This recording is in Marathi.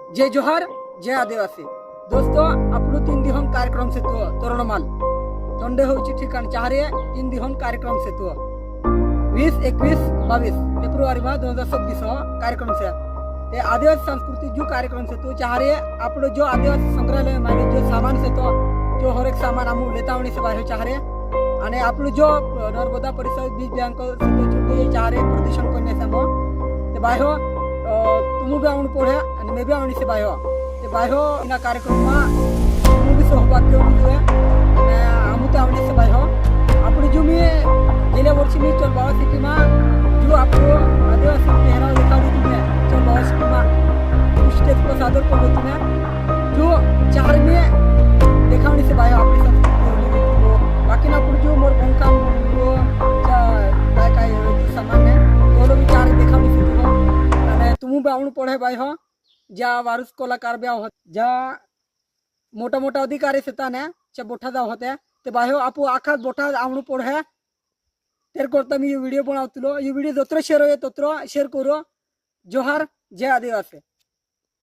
जय जोहार जय आदिवासी दोस्तों आपलो 3 दिहन कार्यक्रम से तोरणमाल तोंडे होची ठिकाण चारे 3 दिहन कार्यक्रम से 20 21 22 फेब्रुवारी 2026 कार्यक्रम से ते आदिवासी संस्कृति जो कार्यक्रम से चारे आपलो जो आदिवासी संग्रहालय माने जो सामान से जो हर एक सामान आमू लेतावणी से बाहेर चारे आणि आपलो जो नर्मदा परिसर बीज बैंक से चारे प्रदूषण करने से ते बाहेर तुम भी आवण पड़े आणि मैं भी आवणी से बायो ते बायो इन कार्यक्रम में तुम भी सहभाग्य हुए आमू ते आवणी से बायो आपण जो मी गेल्या वर्षी मी चल बाबा सिटी में जो आपको आदिवासी पहराव दिखाई तुम्हें चल बाबा सिटी में स्टेज पर सादर कर तुम्हें जो चार में दिखावणी से बायो आपली संस्कृती बाकी ना पुढे जो मोर बंका जो काय काय जो सामान है तो लोग चार दिखावणी से तुम भी आवण पड़े बाय हो ज्या वारुस कलाकार ब्या होत ज्या मोटा मोटा अधिकारी सेता ने चे बोठा दा होते ते बाय हो आपू आखा बोठा आवण पड़े तेर करता मी वीडियो बनावतलो ये वीडियो दोत्र शेअर होय तोत्र शेअर करो जोहार जय आदिवासी।